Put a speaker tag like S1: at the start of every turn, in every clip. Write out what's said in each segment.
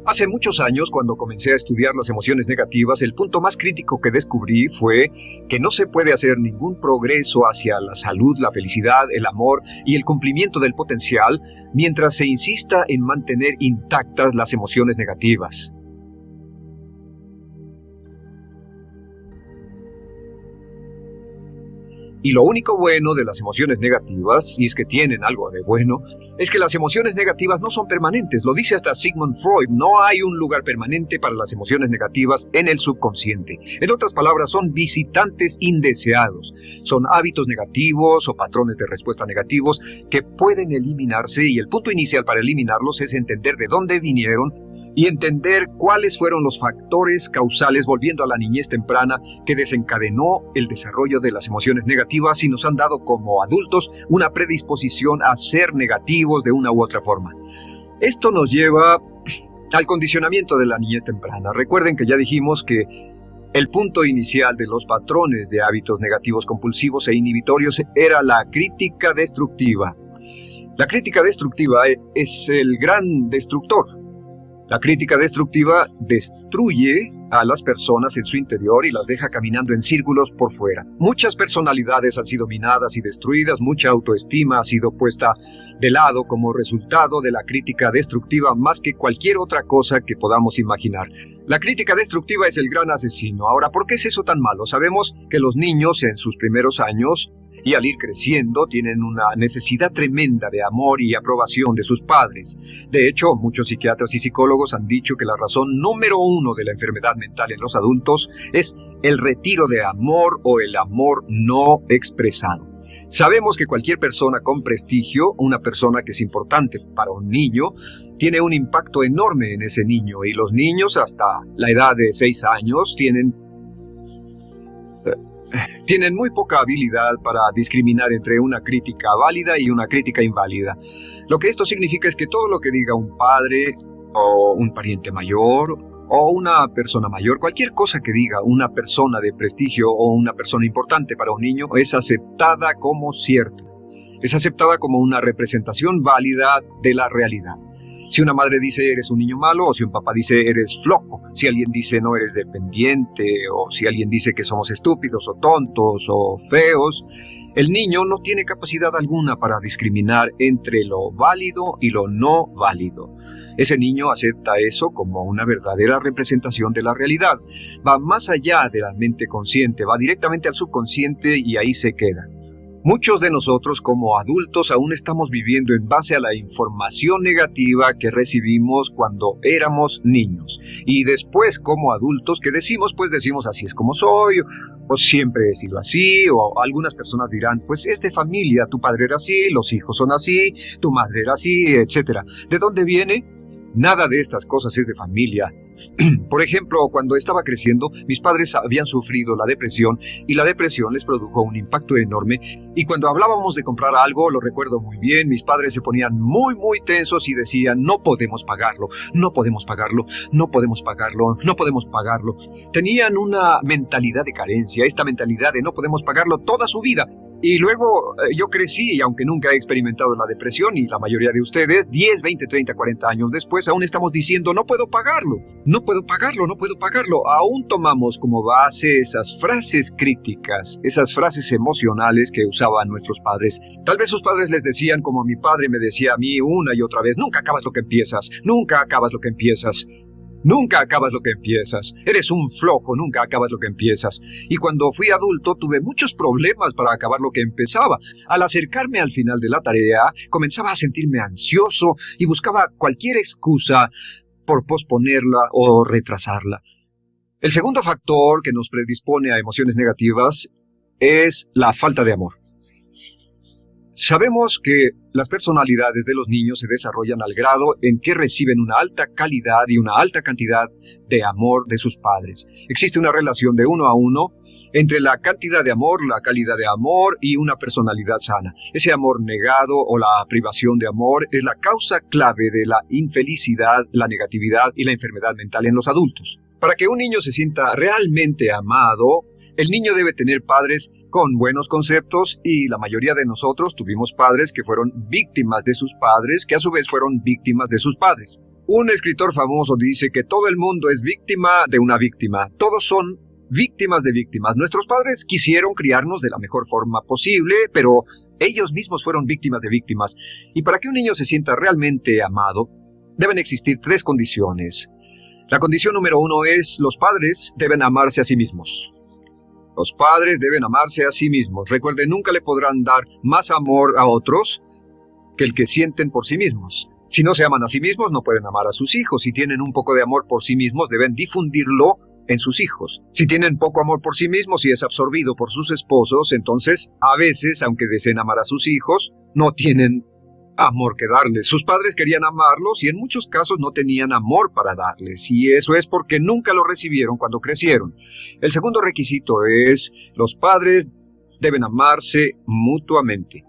S1: Hace muchos años, cuando comencé a estudiar las emociones negativas, el punto más crítico que descubrí fue que no se puede hacer ningún progreso hacia la salud, la felicidad, el amor y el cumplimiento del potencial mientras se insista en mantener intactas las emociones negativas. Y lo único bueno de las emociones negativas, y es que tienen algo de bueno, es que las emociones negativas no son permanentes. Lo dice hasta Sigmund Freud, no hay un lugar permanente para las emociones negativas en el subconsciente. En otras palabras, son visitantes indeseados. Son hábitos negativos o patrones de respuesta negativos que pueden eliminarse, y el punto inicial para eliminarlos es entender de dónde vinieron y entender cuáles fueron los factores causales, volviendo a la niñez temprana, que desencadenó el desarrollo de las emociones negativas y nos han dado como adultos una predisposición a ser negativos de una u otra forma. Esto nos lleva al condicionamiento de la niñez temprana. Recuerden que ya dijimos que el punto inicial de los patrones de hábitos negativos compulsivos e inhibitorios era la crítica destructiva. La crítica destructiva es el gran destructor. La crítica destructiva destruye a las personas en su interior y las deja caminando en círculos por fuera. Muchas personalidades han sido minadas y destruidas, mucha autoestima ha sido puesta de lado como resultado de la crítica destructiva más que cualquier otra cosa que podamos imaginar. La crítica destructiva es el gran asesino. Ahora, ¿por qué es eso tan malo? Sabemos que los niños en sus primeros años y al ir creciendo tienen una necesidad tremenda de amor y aprobación de sus padres. De hecho, muchos psiquiatras y psicólogos han dicho que la razón número uno de la enfermedad mental en los adultos es el retiro de amor o el amor no expresado. Sabemos que cualquier persona con prestigio, una persona que es importante para un niño, tiene un impacto enorme en ese niño, y los niños hasta la edad de 6 años tienen muy poca habilidad para discriminar entre una crítica válida y una crítica inválida. Lo que esto significa es que todo lo que diga un padre o un pariente mayor o una persona mayor, cualquier cosa que diga una persona de prestigio o una persona importante para un niño, es aceptada como cierta. Es aceptada como una representación válida de la realidad. Si una madre dice eres un niño malo, o si un papá dice eres flojo, si alguien dice no eres dependiente, o si alguien dice que somos estúpidos o tontos o feos, el niño no tiene capacidad alguna para discriminar entre lo válido y lo no válido. Ese niño acepta eso como una verdadera representación de la realidad. Va más allá de la mente consciente, va directamente al subconsciente y ahí se queda. Muchos de nosotros como adultos aún estamos viviendo en base a la información negativa que recibimos cuando éramos niños. Y después como adultos, ¿qué decimos? Pues decimos así es como soy, o siempre he sido así, o algunas personas dirán, pues es de familia, tu padre era así, los hijos son así, tu madre era así, etc. ¿De dónde viene? Nada de estas cosas es de familia. Por ejemplo, cuando estaba creciendo, mis padres habían sufrido la depresión y la depresión les produjo un impacto enorme, y cuando hablábamos de comprar algo, lo recuerdo muy bien, mis padres se ponían muy tensos y decían no podemos pagarlo, no podemos pagarlo, no podemos pagarlo, no podemos pagarlo. Tenían una mentalidad de carencia, esta mentalidad de no podemos pagarlo toda su vida. Y luego yo crecí, y aunque nunca he experimentado la depresión, y la mayoría de ustedes, 10, 20, 30, 40 años después, aún estamos diciendo, no puedo pagarlo, no puedo pagarlo, no puedo pagarlo. Aún tomamos como base esas frases críticas, esas frases emocionales que usaban nuestros padres. Tal vez sus padres les decían, como mi padre me decía a mí una y otra vez, nunca acabas lo que empiezas, nunca acabas lo que empiezas. Nunca acabas lo que empiezas. Eres un flojo, nunca acabas lo que empiezas. Y cuando fui adulto tuve muchos problemas para acabar lo que empezaba. Al acercarme al final de la tarea, comenzaba a sentirme ansioso y buscaba cualquier excusa por posponerla o retrasarla. El segundo factor que nos predispone a emociones negativas es la falta de amor. Sabemos que las personalidades de los niños se desarrollan al grado en que reciben una alta calidad y una alta cantidad de amor de sus padres. Existe una relación de 1 a 1 entre la cantidad de amor, la calidad de amor y una personalidad sana. Ese amor negado o la privación de amor es la causa clave de la infelicidad, la negatividad y la enfermedad mental en los adultos. Para que un niño se sienta realmente amado, El niño debe tener padres con buenos conceptos y la mayoría de nosotros tuvimos padres que fueron víctimas de sus padres, que a su vez fueron víctimas de sus padres. Un escritor famoso dice que todo el mundo es víctima de una víctima. Todos son víctimas de víctimas. Nuestros padres quisieron criarnos de la mejor forma posible, pero ellos mismos fueron víctimas de víctimas. Y para que un niño se sienta realmente amado, deben existir 3 condiciones. La condición número 1 es: los padres deben amarse a sí mismos. Los padres deben amarse a sí mismos. Recuerden, nunca le podrán dar más amor a otros que el que sienten por sí mismos. Si no se aman a sí mismos, no pueden amar a sus hijos. Si tienen un poco de amor por sí mismos, deben difundirlo en sus hijos. Si tienen poco amor por sí mismos y es absorbido por sus esposos, entonces, a veces, aunque deseen amar a sus hijos, no tienen amor que darles. Sus padres querían amarlos y en muchos casos no tenían amor para darles, y eso es porque nunca lo recibieron cuando crecieron. El segundo requisito es: los padres deben amarse mutuamente.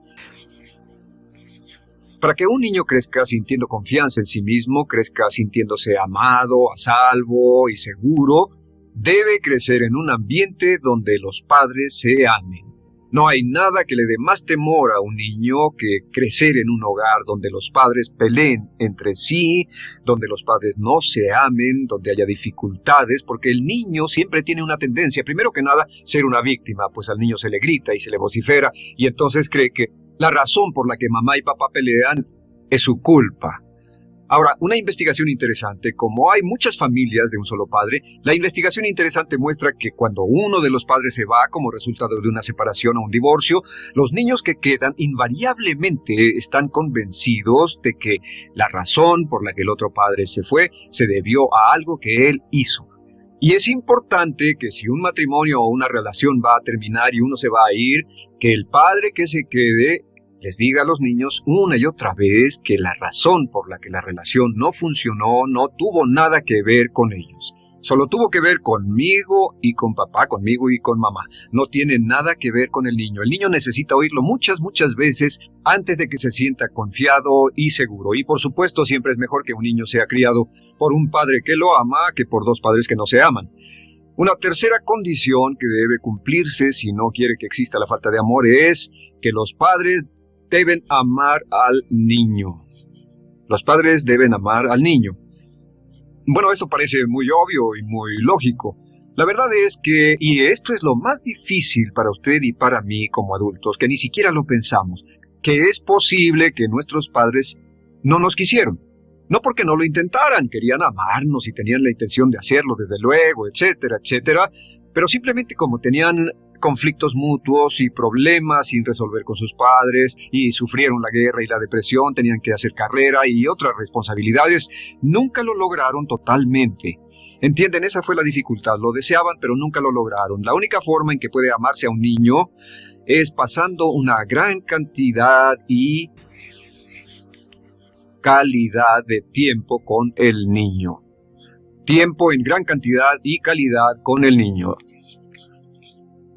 S1: Para que un niño crezca sintiendo confianza en sí mismo, crezca sintiéndose amado, a salvo y seguro, debe crecer en un ambiente donde los padres se amen. No hay nada que le dé más temor a un niño que crecer en un hogar donde los padres peleen entre sí, donde los padres no se amen, donde haya dificultades, porque el niño siempre tiene una tendencia, primero que nada, ser una víctima, pues al niño se le grita y se le vocifera, y entonces cree que la razón por la que mamá y papá pelean es su culpa. Ahora, una investigación interesante: como hay muchas familias de un solo padre, la investigación interesante muestra que cuando uno de los padres se va como resultado de una separación o un divorcio, los niños que quedan invariablemente están convencidos de que la razón por la que el otro padre se fue se debió a algo que él hizo. Y es importante que si un matrimonio o una relación va a terminar y uno se va a ir, que el padre que se quede les diga a los niños una y otra vez que la razón por la que la relación no funcionó no tuvo nada que ver con ellos. Solo tuvo que ver conmigo y con papá, conmigo y con mamá. No tiene nada que ver con el niño. El niño necesita oírlo muchas veces antes de que se sienta confiado y seguro. Y por supuesto, siempre es mejor que un niño sea criado por un padre que lo ama que por 2 padres que no se aman. Una tercera condición que debe cumplirse si no quiere que exista la falta de amor es que los padres deben amar al niño. Los padres deben amar al niño. Bueno, esto parece muy obvio y muy lógico. La verdad es que, y esto es lo más difícil para usted y para mí como adultos, que ni siquiera lo pensamos, que es posible que nuestros padres no nos quisieron. No porque no lo intentaran, querían amarnos y tenían la intención de hacerlo, desde luego, etcétera, etcétera, pero simplemente como tenían conflictos mutuos y problemas sin resolver con sus padres, y sufrieron la guerra y la depresión, tenían que hacer carrera y otras responsabilidades, nunca lo lograron totalmente. ¿Entienden? Esa fue la dificultad. Lo deseaban, pero nunca lo lograron. La única forma en que puede amarse a un niño es pasando una gran cantidad y calidad de tiempo con el niño. Tiempo en gran cantidad y calidad con el niño.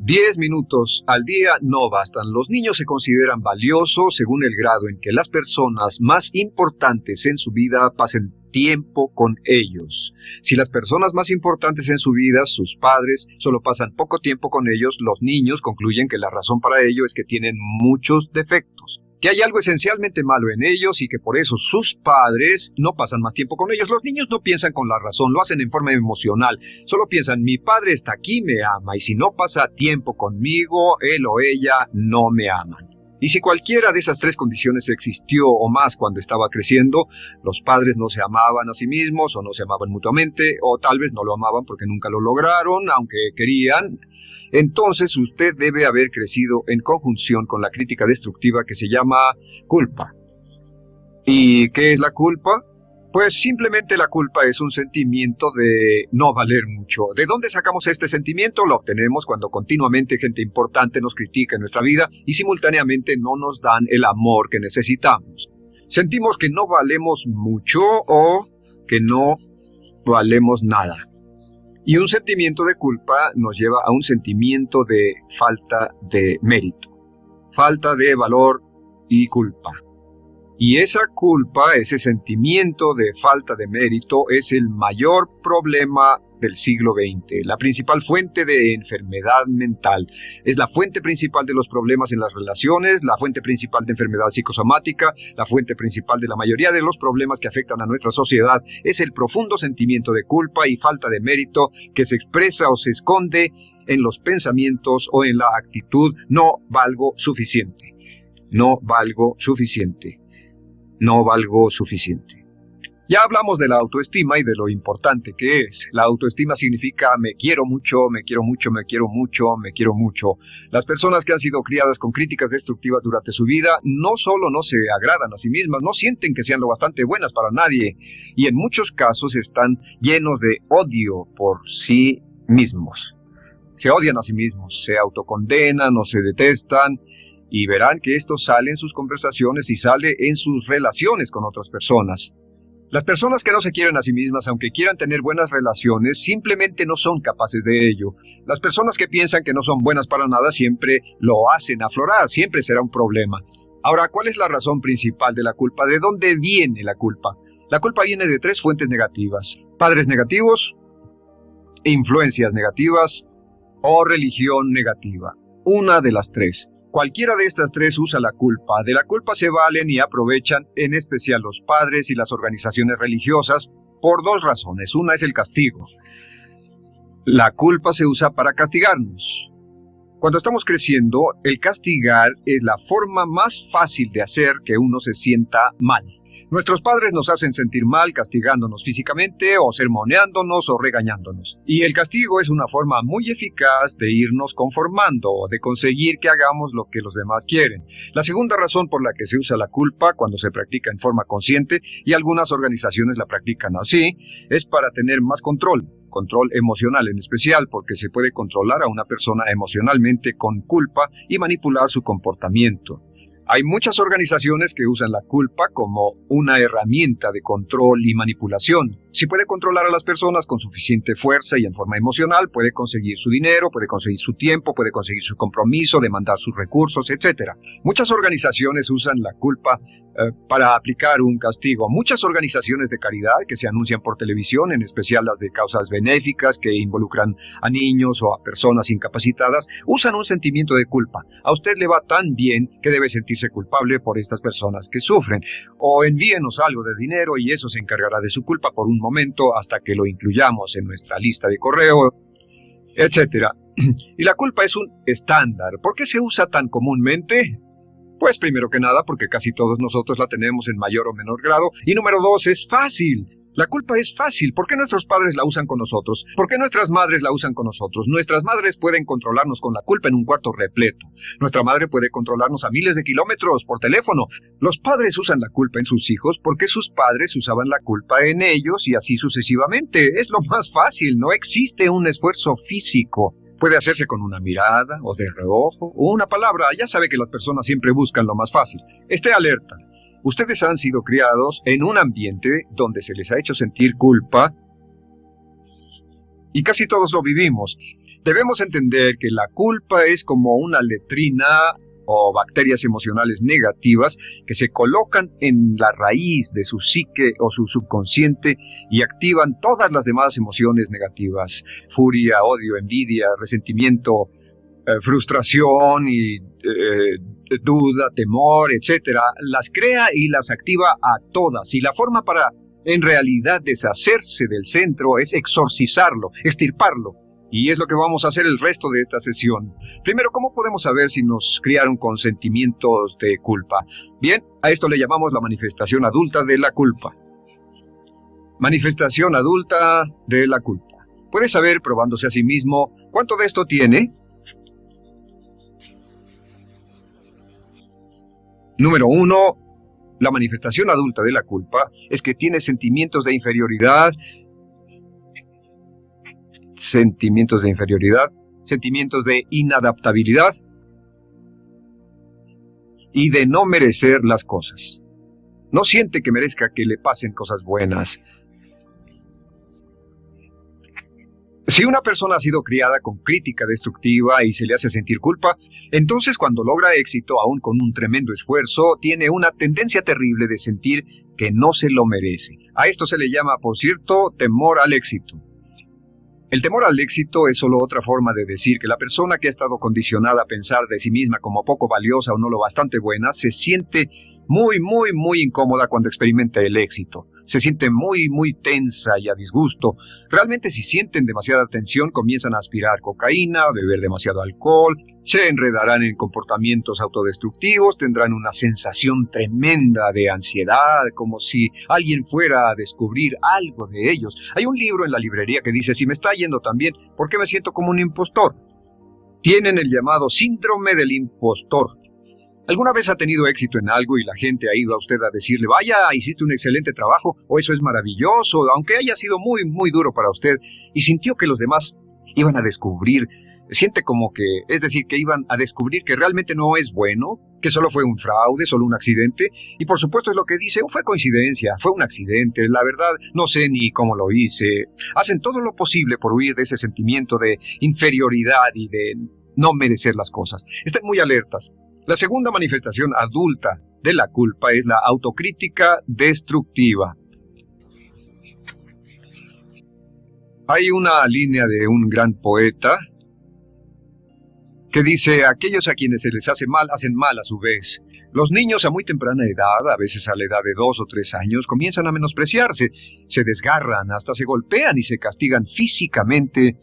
S1: 10 minutos al día no bastan. Los niños se consideran valiosos según el grado en que las personas más importantes en su vida pasen tiempo con ellos. Si las personas más importantes en su vida, sus padres, solo pasan poco tiempo con ellos, los niños concluyen que la razón para ello es que tienen muchos defectos, que hay algo esencialmente malo en ellos y que por eso sus padres no pasan más tiempo con ellos. Los niños no piensan con la razón, lo hacen en forma emocional. Solo piensan: mi padre está aquí, me ama, y si no pasa tiempo conmigo, él o ella no me aman. Y si cualquiera de esas 3 condiciones existió o más cuando estaba creciendo, los padres no se amaban a sí mismos o no se amaban mutuamente, o tal vez no lo amaban porque nunca lo lograron, aunque querían. Entonces usted debe haber crecido en conjunción con la crítica destructiva que se llama culpa. ¿Y qué es la culpa? Pues simplemente la culpa es un sentimiento de no valer mucho. ¿De dónde sacamos este sentimiento? Lo obtenemos cuando continuamente gente importante nos critica en nuestra vida y simultáneamente no nos dan el amor que necesitamos. Sentimos que no valemos mucho o que no valemos nada. Y un sentimiento de culpa nos lleva a un sentimiento de falta de mérito, falta de valor y culpa. Y esa culpa, ese sentimiento de falta de mérito, es el mayor problema del siglo XX, la principal fuente de enfermedad mental. Es la fuente principal de los problemas en las relaciones, la fuente principal de enfermedad psicosomática, la fuente principal de la mayoría de los problemas que afectan a nuestra sociedad. Es el profundo sentimiento de culpa y falta de mérito que se expresa o se esconde en los pensamientos o en la actitud: no valgo suficiente, no valgo suficiente. No valgo suficiente. Ya hablamos de la autoestima y de lo importante que es. La autoestima significa me quiero mucho, me quiero mucho, me quiero mucho, me quiero mucho. Las personas que han sido criadas con críticas destructivas durante su vida no solo no se agradan a sí mismas, no sienten que sean lo bastante buenas para nadie, y en muchos casos están llenos de odio por sí mismos. Se odian a sí mismos, se autocondenan o se detestan. Y verán que esto sale en sus conversaciones y sale en sus relaciones con otras personas. Las personas que no se quieren a sí mismas, aunque quieran tener buenas relaciones, simplemente no son capaces de ello. Las personas que piensan que no son buenas para nada siempre lo hacen aflorar, siempre será un problema. Ahora, ¿cuál es la razón principal de la culpa? ¿De dónde viene la culpa? La culpa viene de 3 fuentes negativas: padres negativos, influencias negativas o religión negativa. Una de las 3. Cualquiera de estas 3 usa la culpa. De la culpa se valen y aprovechan, en especial los padres y las organizaciones religiosas, por 2 razones. Una es el castigo. La culpa se usa para castigarnos. Cuando estamos creciendo, el castigar es la forma más fácil de hacer que uno se sienta mal. Nuestros padres nos hacen sentir mal castigándonos físicamente o sermoneándonos o regañándonos. Y el castigo es una forma muy eficaz de irnos conformando o de conseguir que hagamos lo que los demás quieren. La segunda razón por la que se usa la culpa cuando se practica en forma consciente, y algunas organizaciones la practican así, es para tener más control emocional en especial, porque se puede controlar a una persona emocionalmente con culpa y manipular su comportamiento. Hay muchas organizaciones que usan la culpa como una herramienta de control y manipulación. Si puede controlar a las personas con suficiente fuerza y en forma emocional, puede conseguir su dinero, puede conseguir su tiempo, puede conseguir su compromiso, demandar sus recursos, etc. Muchas organizaciones usan la culpa para aplicar un castigo. Muchas organizaciones de caridad que se anuncian por televisión, en especial las de causas benéficas que involucran a niños o a personas incapacitadas, usan un sentimiento de culpa. A usted le va tan bien que debe sentirse culpable por estas personas que sufren. O envíenos algo de dinero y eso se encargará de su culpa por un momento hasta que lo incluyamos en nuestra lista de correo, etc. Y la culpa es un estándar. ¿Por qué se usa tan comúnmente? Pues primero que nada porque casi todos nosotros la tenemos en mayor o menor grado. Y número 2, es fácil. La culpa es fácil. ¿Por qué nuestros padres la usan con nosotros? ¿Por qué nuestras madres la usan con nosotros? Nuestras madres pueden controlarnos con la culpa en un cuarto repleto. Nuestra madre puede controlarnos a miles de kilómetros por teléfono. Los padres usan la culpa en sus hijos porque sus padres usaban la culpa en ellos y así sucesivamente. Es lo más fácil. No existe un esfuerzo físico. Puede hacerse con una mirada o de reojo o una palabra. Ya sabe que las personas siempre buscan lo más fácil. Esté alerta. Ustedes han sido criados en un ambiente donde se les ha hecho sentir culpa y casi todos lo vivimos. Debemos entender que la culpa es como una letrina o bacterias emocionales negativas que se colocan en la raíz de su psique o su subconsciente y activan todas las demás emociones negativas: furia, odio, envidia, resentimiento, frustración y duda, temor, etcétera. Las crea y las activa a todas, y la forma para en realidad deshacerse del centro es exorcizarlo, extirparlo, y es lo que vamos a hacer el resto de esta sesión. Primero, ¿cómo podemos saber si nos criaron con sentimientos de culpa? Bien, a esto le llamamos la manifestación adulta de la culpa. Manifestación adulta de la culpa. Puede saber, probándose a sí mismo, cuánto de esto tiene. Número 1, la manifestación adulta de la culpa es que tiene sentimientos de inferioridad, sentimientos de inadaptabilidad y de no merecer las cosas. No siente que merezca que le pasen cosas buenas. Si una persona ha sido criada con crítica destructiva y se le hace sentir culpa, entonces cuando logra éxito, aún con un tremendo esfuerzo, tiene una tendencia terrible de sentir que no se lo merece. A esto se le llama, por cierto, temor al éxito. El temor al éxito es solo otra forma de decir que la persona que ha estado condicionada a pensar de sí misma como poco valiosa o no lo bastante buena, se siente muy incómoda cuando experimenta el éxito. Se siente muy tensa y a disgusto. Realmente si sienten demasiada tensión comienzan a aspirar cocaína, a beber demasiado alcohol, se enredarán en comportamientos autodestructivos, tendrán una sensación tremenda de ansiedad, como si alguien fuera a descubrir algo de ellos. Hay un libro en la librería que dice, si me está yendo tan bien, ¿por qué me siento como un impostor? Tienen el llamado síndrome del impostor. ¿Alguna vez ha tenido éxito en algo y la gente ha ido a usted a decirle, vaya, hiciste un excelente trabajo, o eso es maravilloso, aunque haya sido muy duro para usted, y sintió que los demás iban a descubrir, siente como que, es decir, que iban a descubrir que realmente no es bueno, que solo fue un fraude, solo un accidente, y por supuesto es lo que dice, fue coincidencia, fue un accidente, la verdad, no sé ni cómo lo hice. Hacen todo lo posible por huir de ese sentimiento de inferioridad y de no merecer las cosas. Estén muy alertas. La segunda manifestación adulta de la culpa es la autocrítica destructiva. Hay una línea de un gran poeta que dice, aquellos a quienes se les hace mal, hacen mal a su vez. Los niños a muy temprana edad, a veces a la edad de 2 o 3 años, comienzan a menospreciarse, se desgarran, hasta se golpean y se castigan físicamente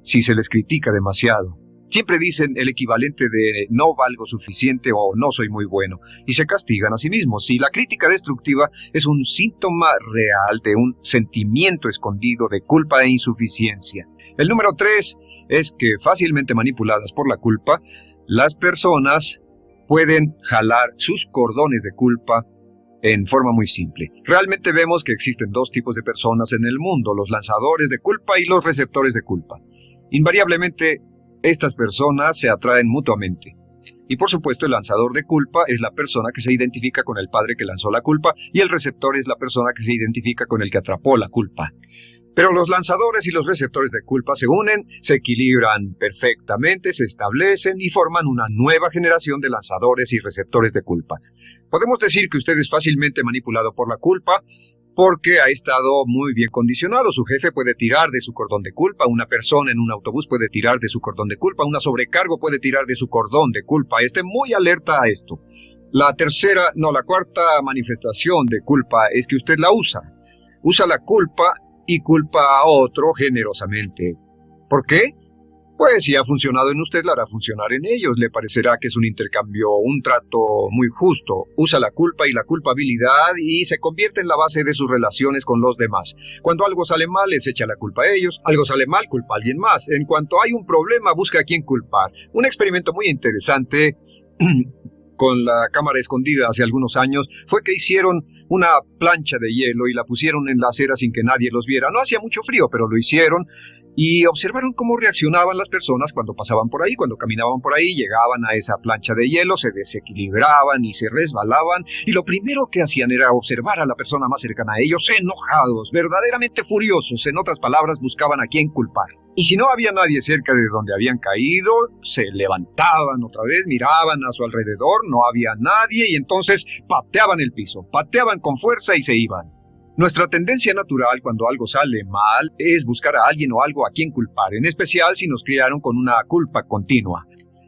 S1: si se les critica demasiado. Siempre dicen el equivalente de no valgo suficiente o no soy muy bueno, y se castigan a sí mismos. Y la crítica destructiva es un síntoma real de un sentimiento escondido de culpa e insuficiencia. El número 3 es que fácilmente manipuladas por la culpa, las personas pueden jalar sus cordones de culpa en forma muy simple. Realmente vemos que existen 2 tipos de personas en el mundo, los lanzadores de culpa y los receptores de culpa. Invariablemente, estas personas se atraen mutuamente. Y por supuesto el lanzador de culpa es la persona que se identifica con el padre que lanzó la culpa y el receptor es la persona que se identifica con el que atrapó la culpa. Pero los lanzadores y los receptores de culpa se unen, se equilibran perfectamente, se establecen y forman una nueva generación de lanzadores y receptores de culpa. Podemos decir que usted es fácilmente manipulado por la culpa, porque ha estado muy bien condicionado. Su jefe puede tirar de su cordón de culpa, una persona en un autobús puede tirar de su cordón de culpa, una sobrecargo puede tirar de su cordón de culpa. Esté muy alerta a esto. La cuarta manifestación de culpa es que usted la usa. Usa la culpa y culpa a otro generosamente. ¿Por qué? Pues si ha funcionado en usted, la hará funcionar en ellos. Le parecerá que es un intercambio, un trato muy justo. Usa la culpa y la culpabilidad y se convierte en la base de sus relaciones con los demás. Cuando algo sale mal, les echa la culpa a ellos. Algo sale mal, culpa a alguien más. En cuanto hay un problema, busca a quién culpar. Un experimento muy interesante con la cámara escondida hace algunos años fue que hicieron una plancha de hielo y la pusieron en la acera sin que nadie los viera. No hacía mucho frío, pero lo hicieron y observaron cómo reaccionaban las personas cuando pasaban por ahí, cuando caminaban por ahí, llegaban a esa plancha de hielo, se desequilibraban y se resbalaban y lo primero que hacían era observar a la persona más cercana a ellos, enojados, verdaderamente furiosos, en otras palabras, buscaban a quién culpar. Y si no había nadie cerca de donde habían caído, se levantaban otra vez, miraban a su alrededor, no había nadie y entonces pateaban el piso, pateaban con fuerza y se iban. Nuestra tendencia natural cuando algo sale mal es buscar a alguien o algo a quien culpar, en especial si nos criaron con una culpa continua.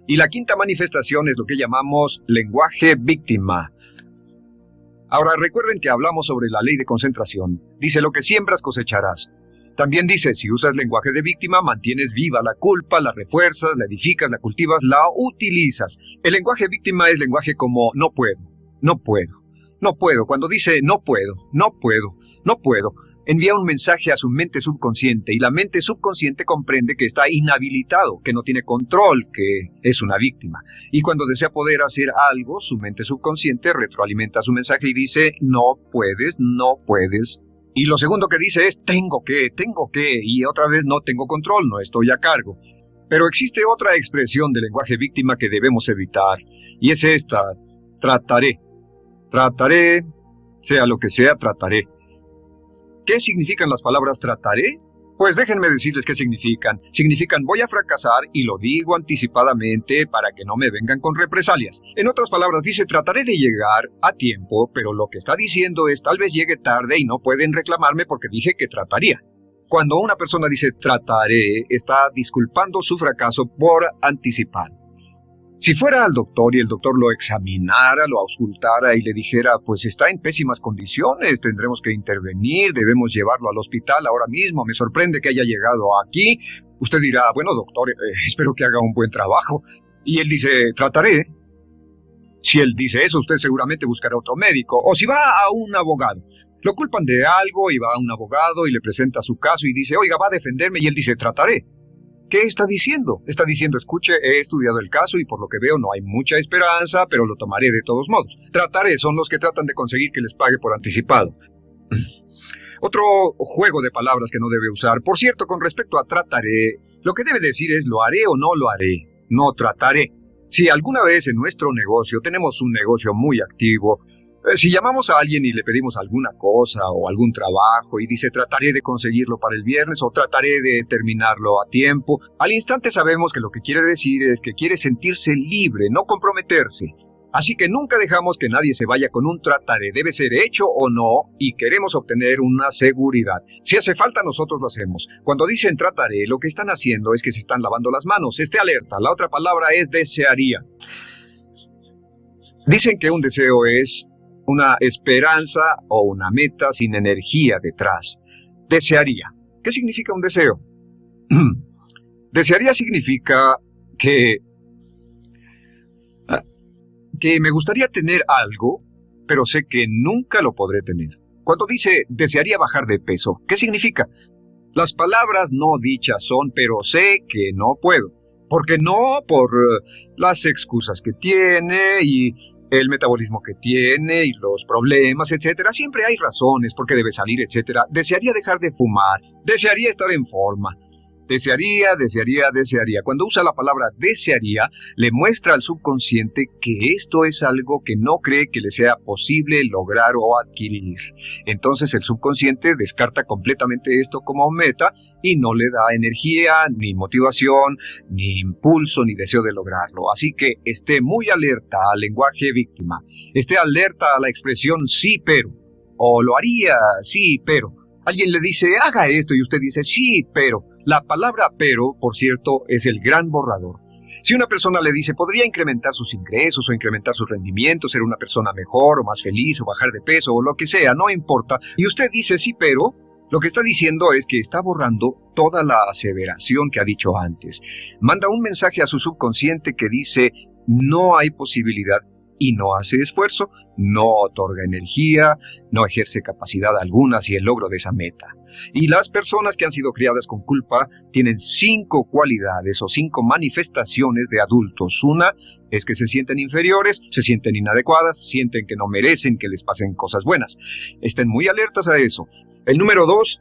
S1: Y la quinta manifestación es lo que llamamos lenguaje víctima. Ahora recuerden que hablamos sobre la ley de concentración. Dice lo que siembras cosecharás. También dice, si usas lenguaje de víctima, mantienes viva la culpa, la refuerzas, la edificas, la cultivas, la utilizas. El lenguaje víctima es lenguaje como no puedo, no puedo. No puedo. Cuando dice no puedo, no puedo, no puedo, envía un mensaje a su mente subconsciente y la mente subconsciente comprende que está inhabilitado, que no tiene control, que es una víctima. Y cuando desea poder hacer algo, su mente subconsciente retroalimenta su mensaje y dice no puedes, no puedes. Y lo segundo que dice es tengo que, y otra vez no tengo control, no estoy a cargo. Pero existe otra expresión del lenguaje víctima que debemos evitar y es esta, trataré. Trataré, sea lo que sea, trataré. ¿Qué significan las palabras trataré? Pues déjenme decirles qué significan. Significan voy a fracasar y lo digo anticipadamente para que no me vengan con represalias. En otras palabras, dice trataré de llegar a tiempo, pero lo que está diciendo es tal vez llegue tarde y no pueden reclamarme porque dije que trataría. Cuando una persona dice trataré, está disculpando su fracaso por anticipar. Si fuera al doctor y el doctor lo examinara, lo auscultara y le dijera, pues está en pésimas condiciones, tendremos que intervenir, debemos llevarlo al hospital ahora mismo, me sorprende que haya llegado aquí. Usted dirá, bueno doctor, espero que haga un buen trabajo. Y él dice, trataré. Si él dice eso, usted seguramente buscará otro médico. O si va a un abogado, lo culpan de algo y va a un abogado y le presenta su caso y dice, oiga, va a defenderme, y él dice, trataré. ¿Qué está diciendo? Está diciendo, escuche, he estudiado el caso y por lo que veo no hay mucha esperanza, pero lo tomaré de todos modos. Trataré son los que tratan de conseguir que les pague por anticipado. Otro juego de palabras que no debe usar. Por cierto, con respecto a trataré, lo que debe decir es lo haré o no lo haré, no trataré. Si alguna vez en nuestro negocio, tenemos un negocio muy activo, si llamamos a alguien y le pedimos alguna cosa o algún trabajo y dice trataré de conseguirlo para el viernes o trataré de terminarlo a tiempo, al instante sabemos que lo que quiere decir es que quiere sentirse libre, no comprometerse. Así que nunca dejamos que nadie se vaya con un trataré, debe ser hecho o no y queremos obtener una seguridad. Si hace falta nosotros lo hacemos. Cuando dicen trataré, lo que están haciendo es que se están lavando las manos. Esté alerta, la otra palabra es desearía. Dicen que un deseo es una esperanza o una meta sin energía detrás. Desearía. ¿Qué significa un deseo? Desearía significa que me gustaría tener algo, pero sé que nunca lo podré tener. Cuando dice desearía bajar de peso, ¿qué significa? Las palabras no dichas son, pero sé que no puedo. ¿Por qué no? Por las excusas que tiene y el metabolismo que tiene y los problemas, etcétera. Siempre hay razones por qué debe salir, etcétera. Desearía dejar de fumar, desearía estar en forma. Desearía. Cuando usa la palabra desearía, le muestra al subconsciente que esto es algo que no cree que le sea posible lograr o adquirir. Entonces el subconsciente descarta completamente esto como meta y no le da energía, ni motivación, ni impulso, ni deseo de lograrlo. Así que esté muy alerta al lenguaje víctima. Esté alerta a la expresión sí, pero. O lo haría, sí, pero. Alguien le dice, haga esto, y usted dice, sí, pero. La palabra pero, por cierto, es el gran borrador. Si una persona le dice, podría incrementar sus ingresos o incrementar sus rendimientos, ser una persona mejor o más feliz o bajar de peso o lo que sea, no importa, y usted dice sí, pero, lo que está diciendo es que está borrando toda la aseveración que ha dicho antes. Manda un mensaje a su subconsciente que dice, no hay posibilidad, y no hace esfuerzo, no otorga energía, no ejerce capacidad alguna hacia el logro de esa meta. Y las personas que han sido criadas con culpa tienen 5 cualidades o 5 manifestaciones de adultos. Una es que se sienten inferiores, se sienten inadecuadas, sienten que no merecen que les pasen cosas buenas. Estén muy alertas a eso. El número 2,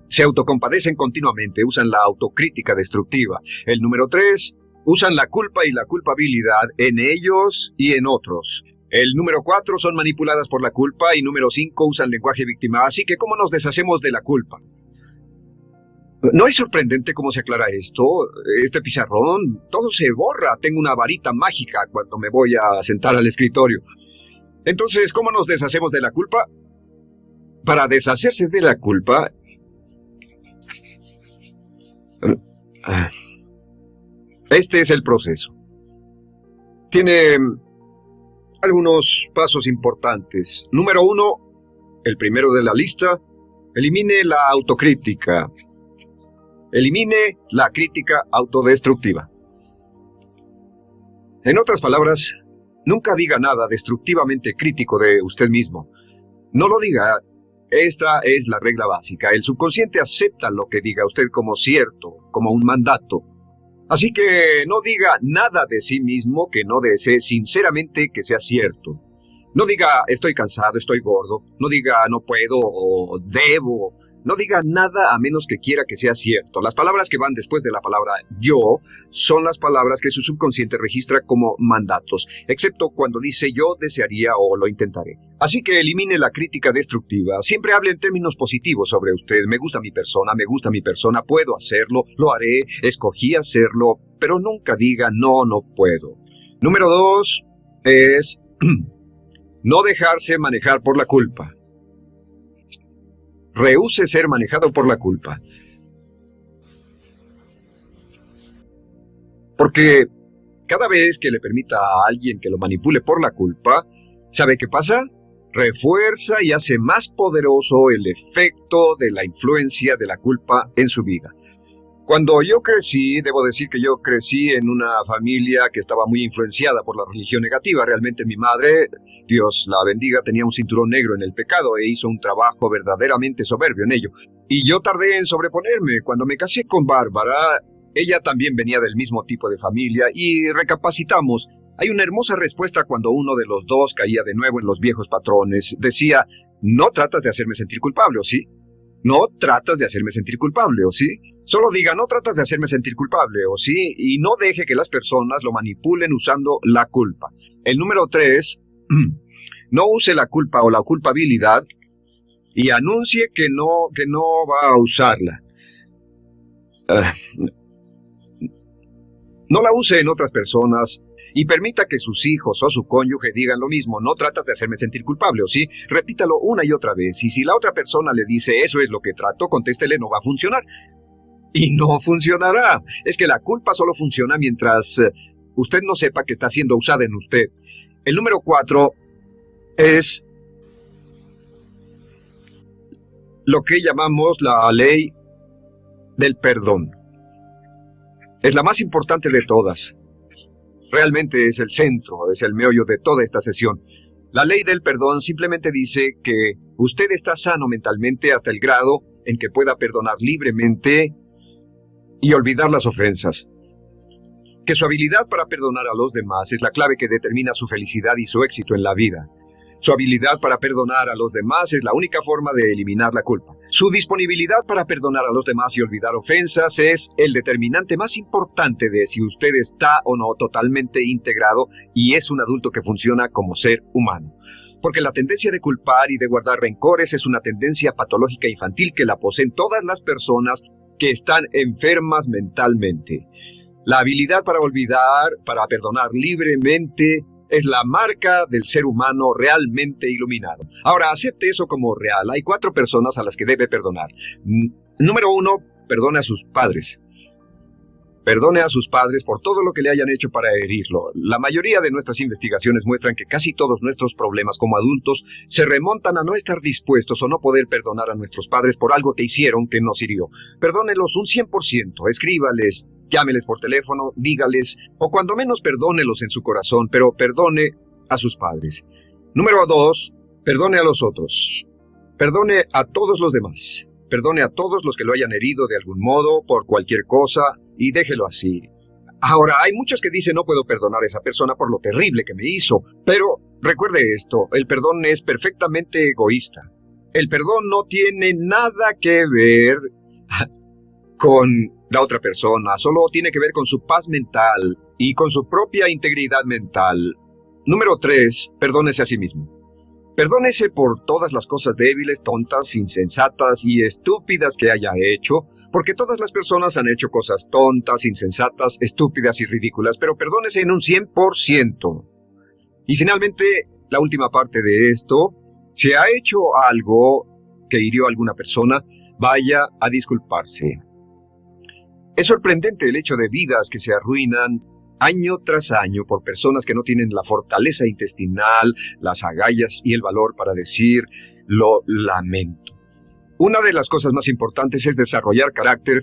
S1: se autocompadecen continuamente, usan la autocrítica destructiva. El número 3, usan la culpa y la culpabilidad en ellos y en otros. El número 4, son manipuladas por la culpa, y número 5, usan lenguaje víctima. Así que, ¿cómo nos deshacemos de la culpa? ¿No es sorprendente cómo se aclara esto? Este pizarrón, todo se borra. Tengo una varita mágica cuando me voy a sentar al escritorio. Entonces, ¿cómo nos deshacemos de la culpa? Para deshacerse de la culpa, este es el proceso. Tiene algunos pasos importantes. Número 1, el primero de la lista, elimine la autocrítica. Elimine la crítica autodestructiva. En otras palabras, nunca diga nada destructivamente crítico de usted mismo. No lo diga. Esta es la regla básica. El subconsciente acepta lo que diga usted como cierto, como un mandato. Así que no diga nada de sí mismo que no desee sinceramente que sea cierto. No diga estoy cansado, estoy gordo. No diga no puedo o debo. No diga nada a menos que quiera que sea cierto. Las palabras que van después de la palabra yo son las palabras que su subconsciente registra como mandatos, excepto cuando dice yo desearía o lo intentaré. Así que elimine la crítica destructiva. Siempre hable en términos positivos sobre usted. Me gusta mi persona, puedo hacerlo, lo haré, escogí hacerlo, pero nunca diga no, no puedo. Número 2 es no dejarse manejar por la culpa. Rehúse ser manejado por la culpa. Porque cada vez que le permita a alguien que lo manipule por la culpa, ¿sabe qué pasa? Refuerza y hace más poderoso el efecto de la influencia de la culpa en su vida. Cuando yo crecí, debo decir que yo crecí en una familia que estaba muy influenciada por la religión negativa. Realmente mi madre, Dios la bendiga, tenía un cinturón negro en el pecado e hizo un trabajo verdaderamente soberbio en ello. Y yo tardé en sobreponerme. Cuando me casé con Bárbara, ella también venía del mismo tipo de familia y recapacitamos. Hay una hermosa respuesta cuando uno de los dos caía de nuevo en los viejos patrones. Decía, no tratas de hacerme sentir culpable, ¿o sí? No tratas de hacerme sentir culpable, ¿o sí? Solo diga, no tratas de hacerme sentir culpable, ¿o sí? Y no deje que las personas lo manipulen usando la culpa. El número 3, no use la culpa o la culpabilidad y anuncie que no va a usarla. No la use en otras personas y permita que sus hijos o su cónyuge digan lo mismo. No tratas de hacerme sentir culpable, ¿o sí? Repítalo una y otra vez. Y si la otra persona le dice, eso es lo que trato, contéstele, no va a funcionar. Y no funcionará. Es que la culpa solo funciona mientras usted no sepa que está siendo usada en usted. El número 4 es lo que llamamos la ley del perdón. Es la más importante de todas. Realmente es el centro, es el meollo de toda esta sesión. La ley del perdón simplemente dice que usted está sano mentalmente hasta el grado en que pueda perdonar libremente y olvidar las ofensas. Que su habilidad para perdonar a los demás es la clave que determina su felicidad y su éxito en la vida. Su habilidad para perdonar a los demás es la única forma de eliminar la culpa. Su disponibilidad para perdonar a los demás y olvidar ofensas es el determinante más importante de si usted está o no totalmente integrado y es un adulto que funciona como ser humano. Porque la tendencia de culpar y de guardar rencores es una tendencia patológica infantil que la poseen todas las personas que están enfermas mentalmente. La habilidad para olvidar, para perdonar libremente, es la marca del ser humano realmente iluminado. Ahora, acepte eso como real. Hay 4 personas a las que debe perdonar. Número 1, perdone a sus padres. Perdone a sus padres por todo lo que le hayan hecho para herirlo. La mayoría de nuestras investigaciones muestran que casi todos nuestros problemas como adultos se remontan a no estar dispuestos o no poder perdonar a nuestros padres por algo que hicieron que nos hirió. Perdónelos un 100%, escríbales, llámeles por teléfono, dígales, o cuando menos perdónelos en su corazón, pero perdone a sus padres. Número 2, perdone a los otros. Perdone a todos los demás. Perdone a todos los que lo hayan herido de algún modo, por cualquier cosa, y déjelo así. Ahora, hay muchos que dicen no puedo perdonar a esa persona por lo terrible que me hizo, pero recuerde esto, el perdón es perfectamente egoísta. El perdón no tiene nada que ver con la otra persona, solo tiene que ver con su paz mental y con su propia integridad mental. Número 3, perdónese a sí mismo. Perdónese por todas las cosas débiles, tontas, insensatas y estúpidas que haya hecho, porque todas las personas han hecho cosas tontas, insensatas, estúpidas y ridículas, pero perdónese en un 100%. Y finalmente, la última parte de esto, si ha hecho algo que hirió a alguna persona, vaya a disculparse. Es sorprendente el hecho de vidas que se arruinan año tras año por personas que no tienen la fortaleza intestinal, las agallas y el valor para decir lo lamento. Una de las cosas más importantes es desarrollar carácter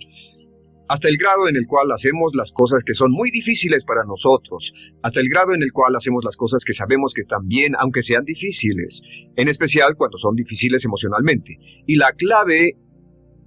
S1: hasta el grado en el cual hacemos las cosas que son muy difíciles para nosotros, hasta el grado en el cual hacemos las cosas que sabemos que están bien, aunque sean difíciles, en especial cuando son difíciles emocionalmente. Y la clave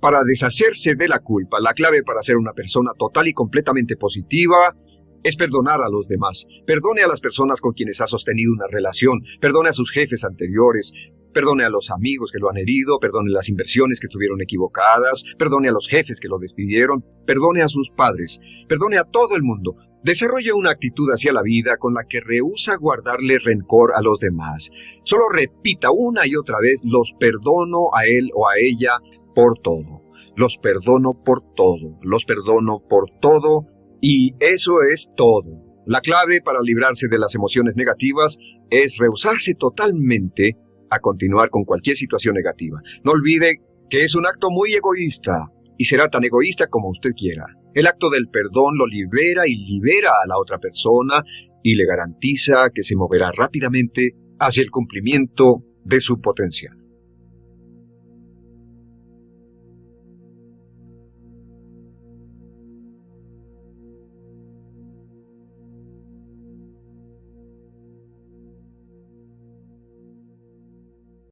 S1: para deshacerse de la culpa, la clave para ser una persona total y completamente positiva, es perdonar a los demás. Perdone a las personas con quienes ha sostenido una relación, perdone a sus jefes anteriores, Perdone a los amigos que lo han herido, perdone las inversiones que estuvieron equivocadas, perdone a los jefes que lo despidieron, perdone a sus padres, perdone a todo el mundo. Desarrolle una actitud hacia la vida con la que rehúsa guardarle rencor a los demás. Solo repita una y otra vez: los perdono a él o a ella por todo. Los perdono por todo. Los perdono por todo. Y eso es todo. La clave para librarse de las emociones negativas es rehusarse totalmente a continuar con cualquier situación negativa. No olvide que es un acto muy egoísta y será tan egoísta como usted quiera. El acto del perdón lo libera y libera a la otra persona y le garantiza que se moverá rápidamente hacia el cumplimiento de su potencial.